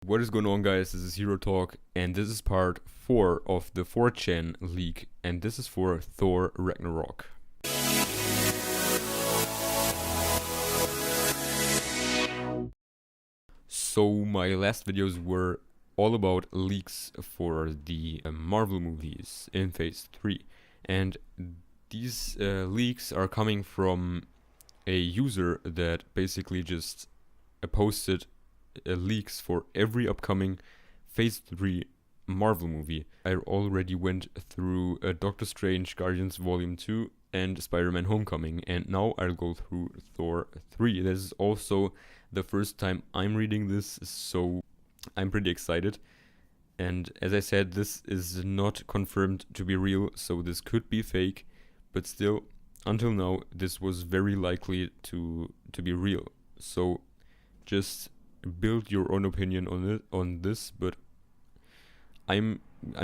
What is going on, guys? This is Hero Talk, and this is part 4 of the 4chan leak, and this is for Thor Ragnarok. So my last videos were all about leaks for the Marvel movies in Phase 3, and these leaks are coming from a user that basically just posted leaks for every upcoming Phase 3 Marvel movie. I already went through Doctor Strange, Guardians Volume 2 and Spider-Man Homecoming, and now I'll go through Thor 3. This is also the first time I'm reading this, so I'm pretty excited. And as I said, this is not confirmed to be real, so this could be fake, but still, until now, this was very likely to be real. So just build your own opinion on this, but I'm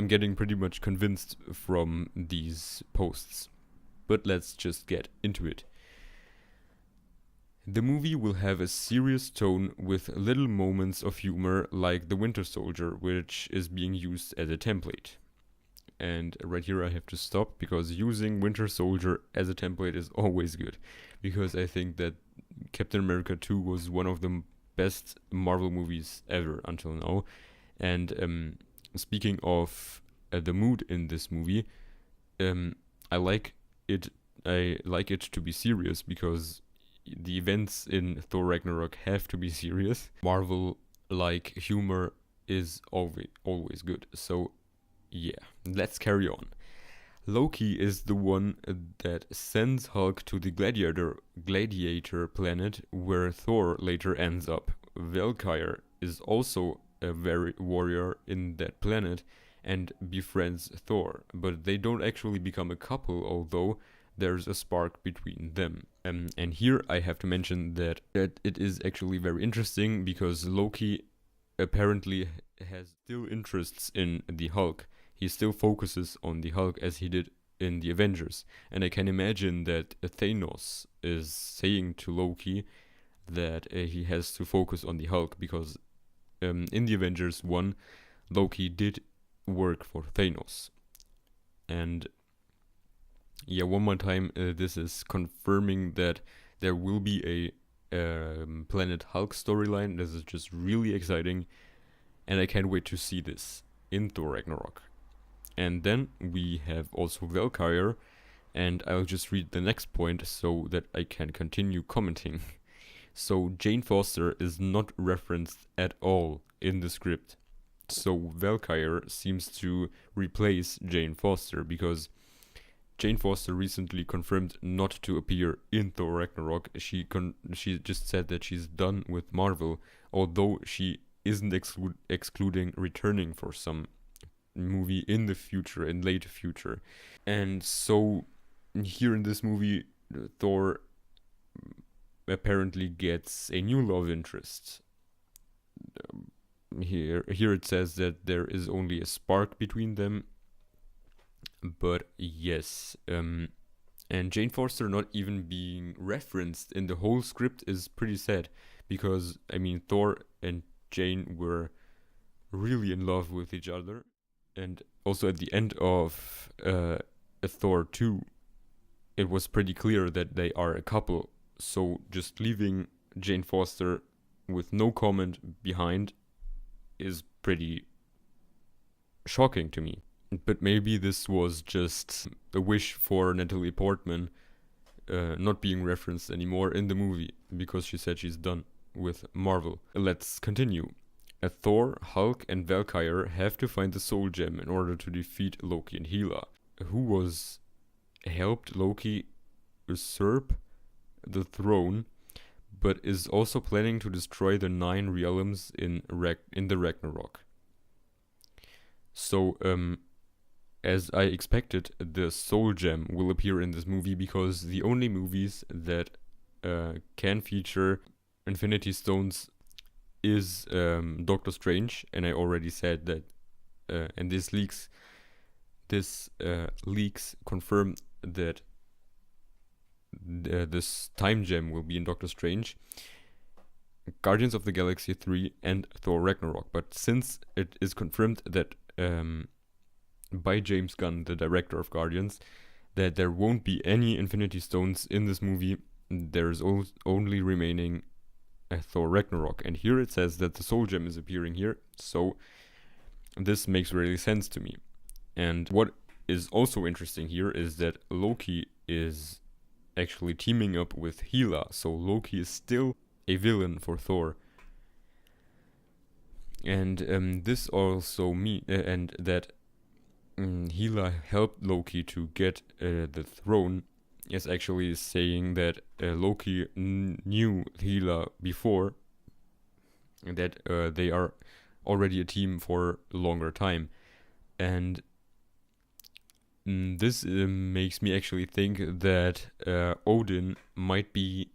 getting pretty much convinced from these posts. But let's just get into it. The movie will have a serious tone with little moments of humor like the Winter Soldier, which is being used as a template. And right here I have to stop, because using Winter Soldier as a template is always good, because I think that Captain America 2 was one of the best Marvel movies ever until now. And speaking of the mood in this movie, I like it to be serious, because the events in Thor Ragnarok have to be serious. Marvel like humor is always good. So yeah, let's carry on. Loki is the one that sends Hulk to the gladiator planet where Thor later ends up. Valkyrie is also a warrior in that planet and befriends Thor, but they don't actually become a couple, although there's a spark between them. And here I have to mention that it is actually very interesting, because Loki apparently has still interests in the Hulk. He still focuses on the Hulk as he did in the Avengers. And I can imagine that Thanos is saying to Loki that he has to focus on the Hulk, because in the Avengers 1, Loki did work for Thanos. And yeah, one more time, this is confirming that there will be a Planet Hulk storyline. This is just really exciting, and I can't wait to see this in Thor Ragnarok. And then we have also Valkyrie, and I'll just read the next point so that I can continue commenting. So Jane Foster is not referenced at all in the script. So Valkyrie seems to replace Jane Foster, because Jane Foster recently confirmed not to appear in Thor Ragnarok. She just said that she's done with Marvel, although she isn't excluding returning for some movie in the future, in late future. And so here in this movie, Thor apparently gets a new love interest. Here it says that there is only a spark between them, but yes, and Jane Foster not even being referenced in the whole script is pretty sad, because I mean, Thor and Jane were really in love with each other. And also at the end of Thor 2, it was pretty clear that they are a couple. So just leaving Jane Foster with no comment behind is pretty shocking to me. But maybe this was just a wish for Natalie Portman not being referenced anymore in the movie, because she said she's done with Marvel. Let's continue. Thor, Hulk and Valkyrie have to find the Soul Gem in order to defeat Loki and Hela, who helped Loki usurp the throne, but is also planning to destroy the 9 realms in the Ragnarok. So, as I expected, the Soul Gem will appear in this movie, because the only movies that can feature Infinity Stones is Doctor Strange, and I already said that, and this leaks confirm that this time gem will be in Doctor Strange. Guardians of the Galaxy 3 and Thor Ragnarok. But since it is confirmed that by James Gunn, the director of Guardians, that there won't be any Infinity Stones in this movie, there's only remaining Thor Ragnarok. And here it says that the Soul Gem is appearing here, so this makes really sense to me. And what is also interesting here is that Loki is actually teaming up with Hela, so Loki is still a villain for Thor. And this also and that Hela helped Loki to get the throne is actually saying that Loki knew Hela before, and that they are already a team for a longer time. And this makes me actually think that Odin might be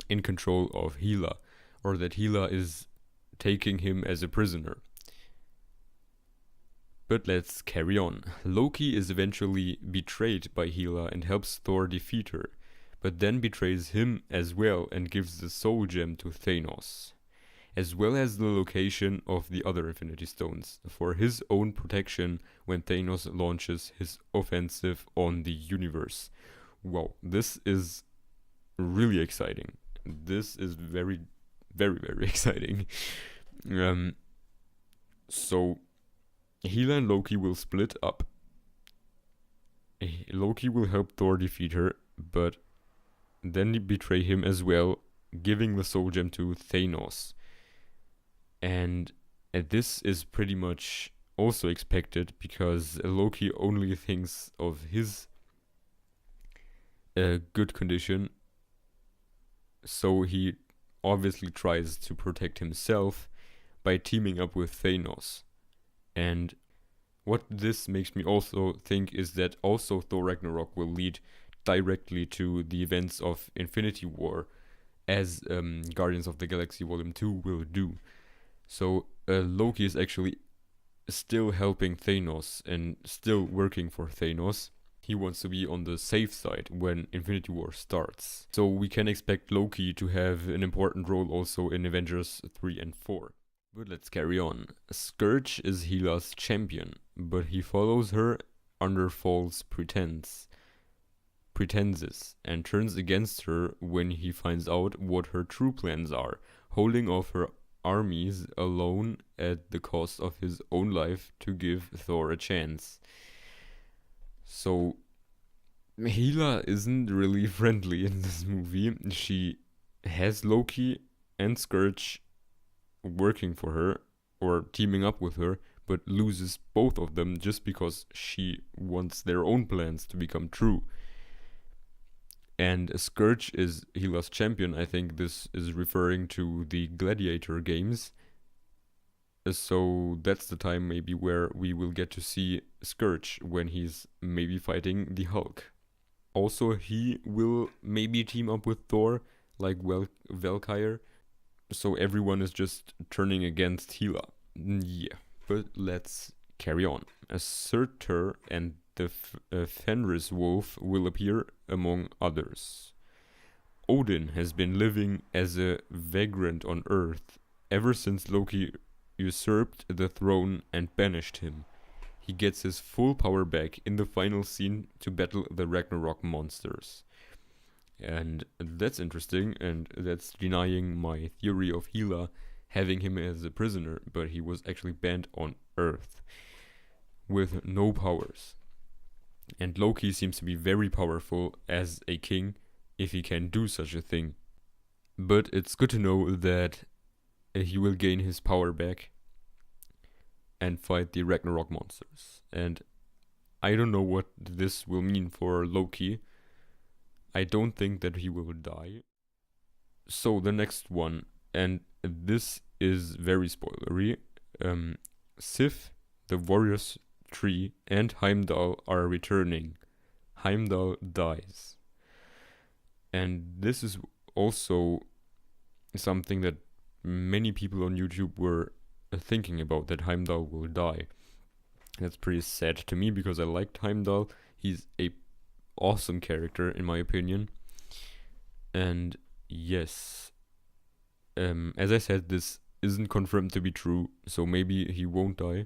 in control of Hela, or that Hela is taking him as a prisoner. But let's carry on. Loki is eventually betrayed by Hela and helps Thor defeat her, but then betrays him as well and gives the Soul Gem to Thanos, as well as the location of the other Infinity Stones, for his own protection when Thanos launches his offensive on the universe. Wow, this is really exciting. This is very, very, very exciting. So Hela and Loki will split up. Loki will help Thor defeat her, but then betray him as well, giving the Soul Gem to Thanos. And this is pretty much also expected, because Loki only thinks of his good condition, so he obviously tries to protect himself by teaming up with Thanos. And what this makes me also think is that also Thor Ragnarok will lead directly to the events of Infinity War, as Guardians of the Galaxy Volume 2 will do. So Loki is actually still helping Thanos and still working for Thanos. He wants to be on the safe side when Infinity War starts. So we can expect Loki to have an important role also in Avengers 3 and 4. But let's carry on. Scourge is Hela's champion, but he follows her under false pretenses and turns against her when he finds out what her true plans are, holding off her armies alone at the cost of his own life to give Thor a chance. So Hela isn't really friendly in this movie. She has Loki and Scourge working for her or teaming up with her, but loses both of them just because she wants their own plans to become true. And Scourge is Hela's champion. I think this is referring to the Gladiator games. So that's the time maybe where we will get to see Scourge when he's maybe fighting the Hulk. Also, he will maybe team up with Thor, like Valkyrie. So everyone is just turning against Hela. Yeah, but let's carry on. A Surtur and the Fenris wolf will appear among others. Odin has been living as a vagrant on Earth ever since Loki usurped the throne and banished him. He gets his full power back in the final scene to battle the Ragnarok monsters. And that's interesting, and that's denying my theory of Hela having him as a prisoner, but he was actually banned on Earth with no powers. And Loki seems to be very powerful as a king if he can do such a thing. But it's good to know that he will gain his power back and fight the Ragnarok monsters. And I don't know what this will mean for Loki. I don't think that he will die. So the next one, and this is very spoilery. Sif, the Warriors Tree, and Heimdall are returning. Heimdall dies. And this is also something that many people on YouTube were thinking about, that Heimdall will die. That's pretty sad to me because I liked Heimdall. He's a awesome character in my opinion. And yes, As I said, this isn't confirmed to be true, so maybe he won't die,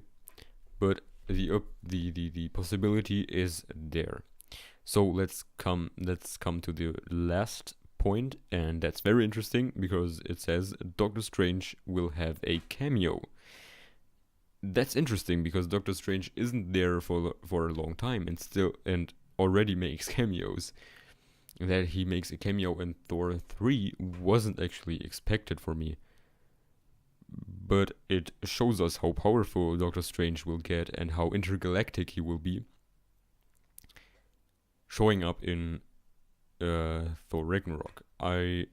but the possibility is there. So let's come to the last point, and that's very interesting because it says Doctor Strange will have a cameo. That's interesting because Doctor Strange isn't there for a long time and already makes cameos. That he makes a cameo in Thor 3 wasn't actually expected for me. But it shows us how powerful Doctor Strange will get and how intergalactic he will be. Showing up in Thor Ragnarok. I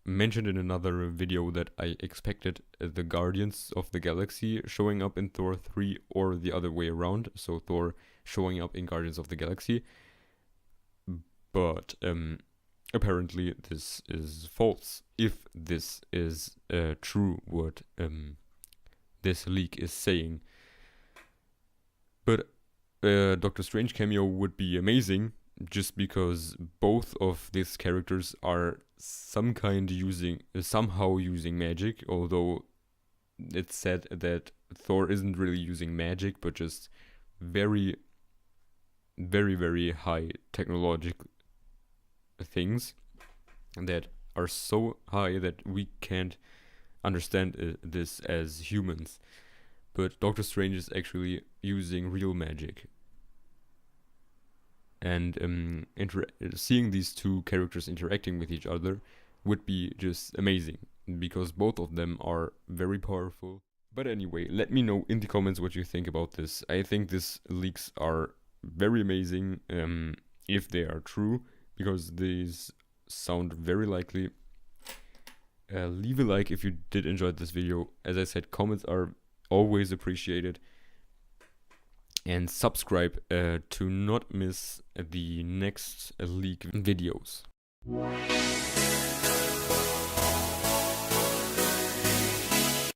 mentioned in another video that I expected the Guardians of the Galaxy showing up in Thor 3 or the other way around. So Thor showing up in Guardians of the Galaxy. But apparently this is false. If this is true, what this leak is saying. But Doctor Strange cameo would be amazing, just because both of these characters are somehow using magic, although it's said that Thor isn't really using magic, but just very, very, very high technological things that are so high that we can't understand this as humans. But Doctor Strange is actually using real magic. And seeing these two characters interacting with each other would be just amazing, because both of them are very powerful. But anyway, let me know in the comments what you think about this. I think these leaks are very amazing, if they are true, because these sound very likely. Leave a like if you did enjoy this video. As I said, comments are always appreciated. And subscribe to not miss the next leak videos.